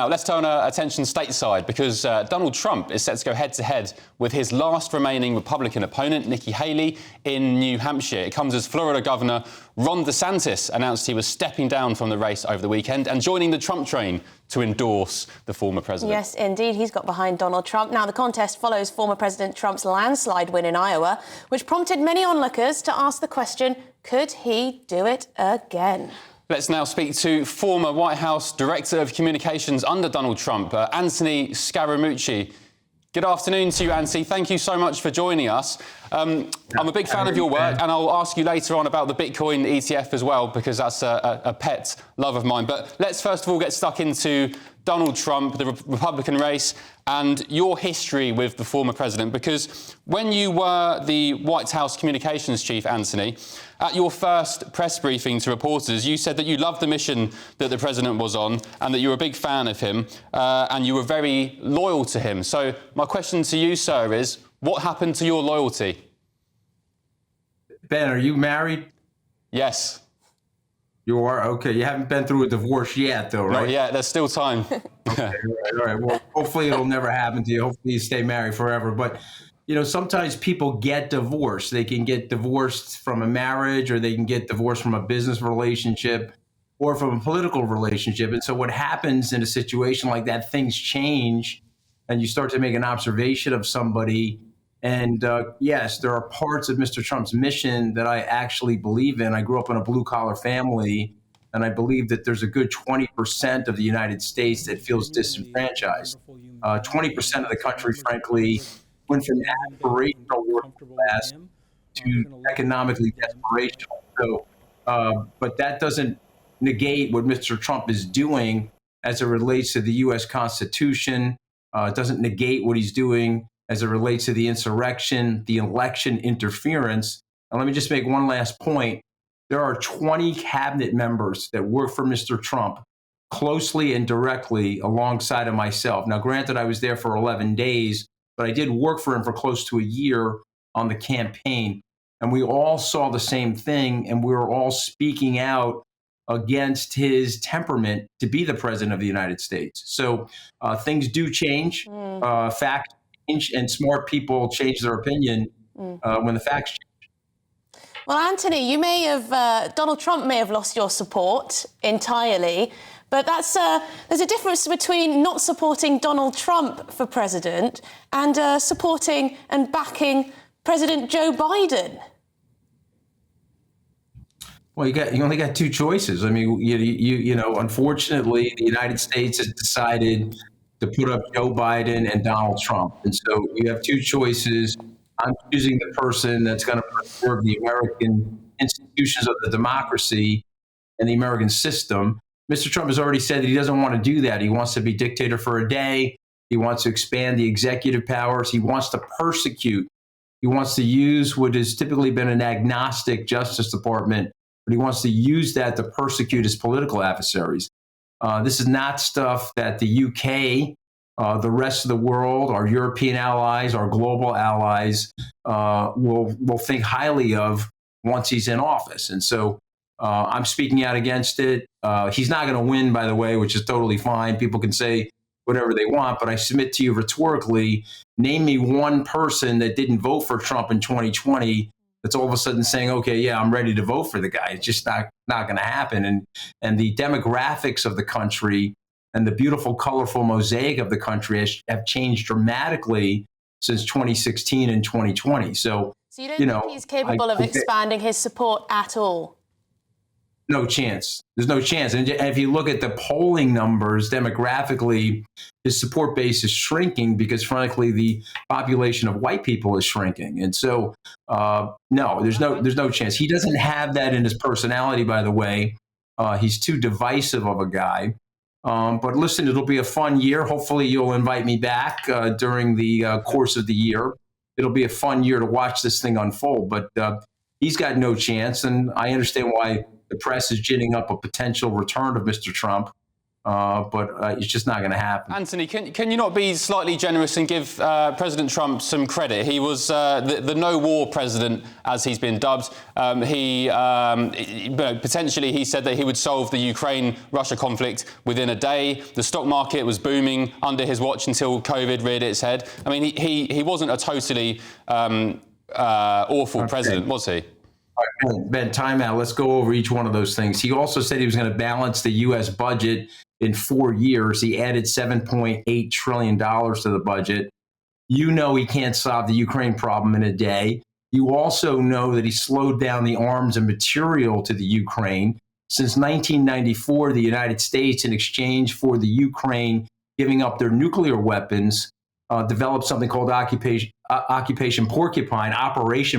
Now, let's turn our attention stateside because Donald Trump is set to go head-to-head with his last remaining Republican opponent, Nikki Haley, in New Hampshire. It comes as Florida Governor Ron DeSantis announced he was stepping down from the race over the weekend and joining the Trump train to endorse the former president. Yes, indeed. He's got behind Donald Trump. Now, the contest follows former President Trump's landslide win in Iowa, which prompted many onlookers to ask the question, could he do it again? Let's now speak to former White House Director of Communications under Donald Trump, Anthony Scaramucci. Good afternoon to you, Anthony. Thank you so much for joining us. I'm a big fan of your work, and I'll ask you later on about the Bitcoin ETF as well, because that's a pet love of mine. But let's first of all get stuck into Donald Trump, the Republican race, and your history with the former president, because when you were the White House communications chief, Anthony, at your first press briefing to reporters, you said that you loved the mission that the president was on and that you were a big fan of him and you were very loyal to him. So my question to you, sir, is what happened to your loyalty? Ben, are you married? Yes. You are? Okay. You haven't been through a divorce yet, though, right? Not yet. There's still time. Okay. All right. Well, hopefully it'll never happen to you. Hopefully you stay married forever. But, you know, sometimes people get divorced. They can get divorced from a marriage, or they can get divorced from a business relationship or from a political relationship. And so what happens in a situation like that, things change and you start to make an observation of somebody. And yes, there are parts of Mr. Trump's mission that I actually believe in. I grew up in a blue-collar family, and I believe that there's a good 20% of the United States that feels disenfranchised. 20% of the country, frankly, went from aspirational working class to economically desperational. So, but that doesn't negate what Mr. Trump is doing as it relates to the U.S. Constitution. It doesn't negate what he's doing as it relates to the insurrection, the election interference. And let me just make one last point. There are 20 cabinet members that work for Mr. Trump closely and directly alongside of myself. Now, granted, I was there for 11 days, but I did work for him for close to a year on the campaign. And we all saw the same thing, and we were all speaking out against his temperament to be the president of the United States. So things do change. Facts change, and smart people change their opinion when the facts change. Well, Anthony, you may have, Donald Trump may have lost your support entirely, but there's a difference between not supporting Donald Trump for president and supporting and backing President Joe Biden. Well, you only got two choices. I mean, you know, unfortunately, the United States has decided to put up Joe Biden and Donald Trump. And so you have two choices. I'm choosing the person that's going to preserve the American institutions of the democracy and the American system. Mr. Trump has already said that he doesn't want to do that. He wants to be dictator for a day. He wants to expand the executive powers. He wants to persecute. He wants to use what has typically been an agnostic Justice Department, but he wants to use that to persecute his political adversaries. This is not stuff that the UK, the rest of the world, our European allies, our global allies will think highly of once he's in office. And so I'm speaking out against it. He's not going to win, by the way, which is totally fine. People can say whatever they want, but I submit to you rhetorically, name me one person that didn't vote for Trump in 2020 that's all of a sudden saying, okay, yeah, I'm ready to vote for the guy. It's just not going to happen. And the demographics of the country and the beautiful, colorful mosaic of the country have changed dramatically since 2016 and 2020. So you don't think he's capable of expanding his support at all? No chance. There's no chance. And if you look at the polling numbers demographically, his support base is shrinking because, frankly, the population of white people is shrinking. And so, no, there's no chance. He doesn't have that in his personality, by the way. He's too divisive of a guy. But listen, it'll be a fun year. Hopefully you'll invite me back during the course of the year. It'll be a fun year to watch this thing unfold. But he's got no chance. And I understand why the press is ginning up a potential return of Mr. Trump. but it's just not going to happen. Anthony, can you not be slightly generous and give President Trump some credit? He was the no-war president, as he's been dubbed. Potentially, he said that he would solve the Ukraine-Russia conflict within a day. The stock market was booming under his watch until COVID reared its head. I mean, he wasn't a totally awful president, was he? All right, Ben, time out. Let's go over each one of those things. He also said he was going to balance the U.S. budget in 4 years. He added $7.8 trillion to the budget. You know he can't solve the Ukraine problem in a day. You also know that he slowed down the arms and material to the Ukraine. Since 1994, the United States, in exchange for the Ukraine giving up their nuclear weapons, developed something called Operation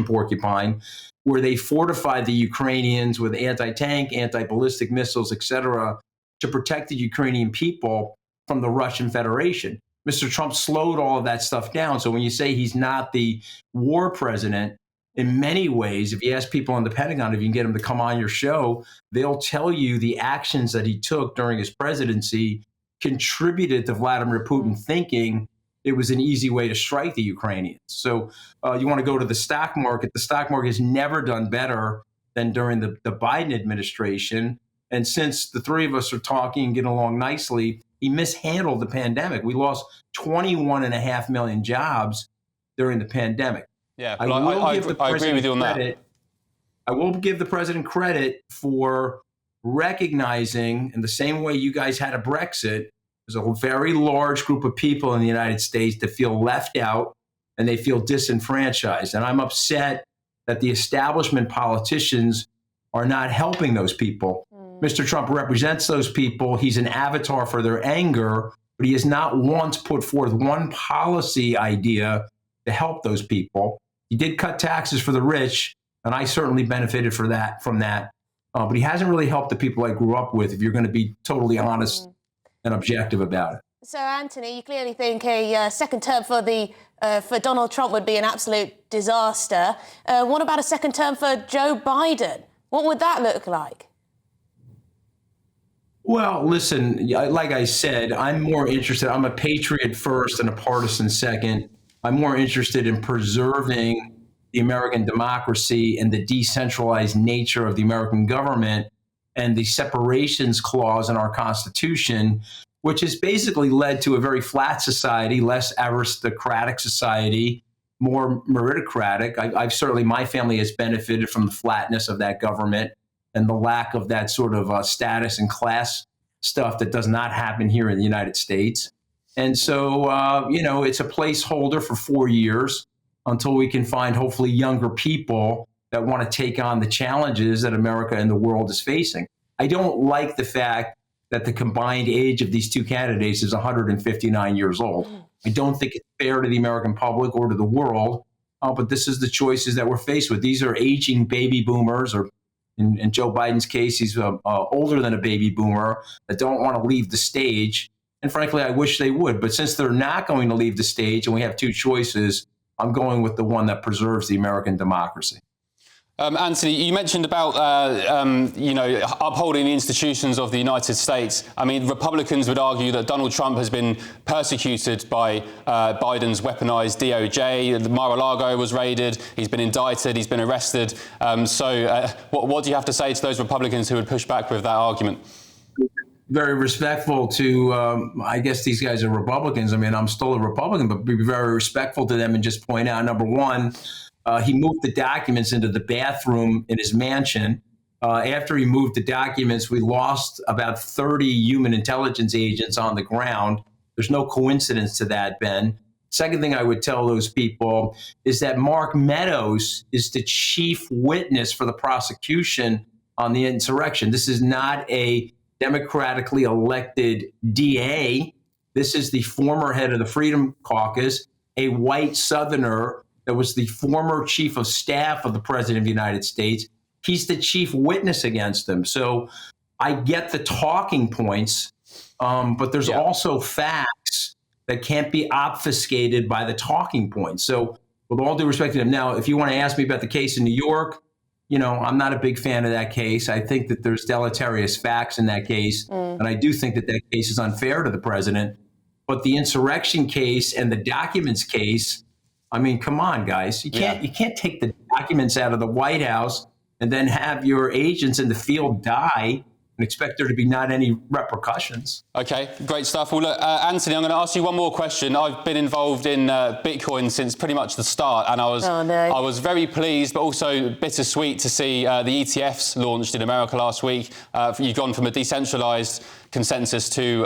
Porcupine, where they fortified the Ukrainians with anti-tank, anti-ballistic missiles, etc., to protect the Ukrainian people from the Russian Federation. Mr. Trump slowed all of that stuff down. So when you say he's not the war president, in many ways, if you ask people in the Pentagon, if you can get them to come on your show, they'll tell you the actions that he took during his presidency contributed to Vladimir Putin thinking it was an easy way to strike the Ukrainians. So you want to go to the stock market. The stock market has never done better than during the Biden administration. And since the three of us are talking and getting along nicely, he mishandled the pandemic. We lost 21.5 million jobs during the pandemic. Yeah, I agree with you on that. I will give the president credit for recognizing, in the same way you guys had a Brexit, there's a very large group of people in the United States that feel left out and they feel disenfranchised. And I'm upset that the establishment politicians are not helping those people. Mr. Trump represents those people. He's an avatar for their anger, but he has not once put forth one policy idea to help those people. He did cut taxes for the rich, and I certainly benefited from that. But he hasn't really helped the people I grew up with, if you're going to be totally honest and objective about it. So, Anthony, you clearly think a second term for Donald Trump would be an absolute disaster. What about a second term for Joe Biden? What would that look like? Well, listen, like I said, I'm more interested. I'm a patriot first and a partisan second. I'm more interested in preserving the American democracy and the decentralized nature of the American government and the separations clause in our Constitution, which has basically led to a very flat society, less aristocratic society, more meritocratic. I've certainly, my family has benefited from the flatness of that government and the lack of that sort of status and class stuff that does not happen here in the United States. And so, it's a placeholder for 4 years until we can find hopefully younger people that want to take on the challenges that America and the world is facing. I don't like the fact that the combined age of these two candidates is 159 years old. I don't think it's fair to the American public or to the world, but this is the choices that we're faced with. These are aging baby boomers, or in Joe Biden's case, he's older than a baby boomer, that don't want to leave the stage. And frankly, I wish they would. But since they're not going to leave the stage and we have two choices, I'm going with the one that preserves the American democracy. Anthony, you mentioned about, upholding the institutions of the United States. I mean, Republicans would argue that Donald Trump has been persecuted by Biden's weaponized DOJ. Mar-a-Lago was raided. He's been indicted. He's been arrested. What do you have to say to those Republicans who would push back with that argument? Very respectful to, I guess these guys are Republicans. I mean, I'm still a Republican, but be very respectful to them and just point out, number one, he moved the documents into the bathroom in his mansion. After he moved the documents, we lost about 30 human intelligence agents on the ground. There's no coincidence to that, Ben. Second thing I would tell those people is that Mark Meadows is the chief witness for the prosecution on the insurrection. This is not a democratically elected DA. This is the former head of the Freedom Caucus, a white Southerner that was the former chief of staff of the president of the United States. He's the chief witness against them. So I get the talking points, but there's also facts that can't be obfuscated by the talking points. So with all due respect to him, now, if you want to ask me about the case in New York, I'm not a big fan of that case. I think that there's deleterious facts in that case. And I do think that that case is unfair to the president. But the insurrection case and the documents case, I mean, come on, guys. You can't take the documents out of the White House and then have your agents in the field die and expect there to be not any repercussions. Okay, great stuff. Well, look, Anthony, I'm going to ask you one more question. I've been involved in Bitcoin since pretty much the start, and I was very pleased, but also bittersweet to see the ETFs launched in America last week. You've gone from a decentralized consensus to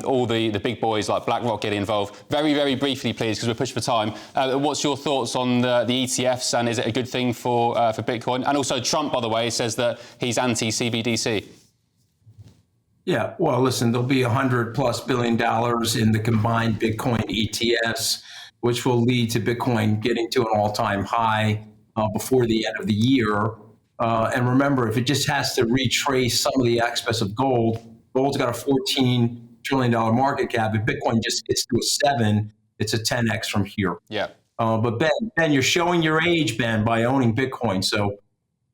all the big boys like BlackRock getting involved. Very, very briefly, please, because we're pushed for time. What's your thoughts on the ETFs, and is it a good thing for Bitcoin? And also, Trump, by the way, says that he's anti-CBDC. Yeah, well, listen, there'll be $100+ billion in the combined Bitcoin ETFs, which will lead to Bitcoin getting to an all-time high before the end of the year. And remember, if it just has to retrace some of the aspects of gold, gold's got a $14 trillion market cap. If Bitcoin just gets to a 7, it's a 10x from here. Yeah. But Ben, you're showing your age, Ben, by owning Bitcoin. So,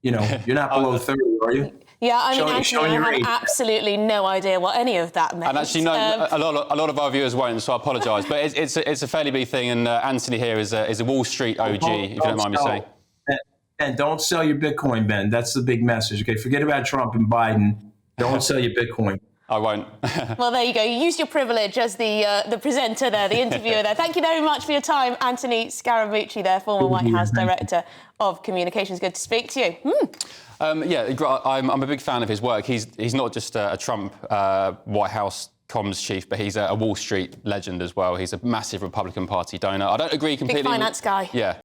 you're not below 30, are you? Yeah, I mean, actually, I have absolutely no idea what any of that meant. And actually, no, a lot of our viewers won't, so I apologise. But it's a fairly big thing, and Anthony here is a Wall Street OG, if you don't mind me saying. And don't sell your Bitcoin, Ben. That's the big message. Okay, forget about Trump and Biden. Don't sell your Bitcoin. I won't. Well, there you go. You used your privilege as the presenter there, the interviewer there. Thank you very much for your time, Anthony Scaramucci there, former White House Director of Communications. Good to speak to you. I'm a big fan of his work. He's not just a Trump White House comms chief, but he's a Wall Street legend as well. He's a massive Republican Party donor. I don't agree completely. Big finance guy. Yeah.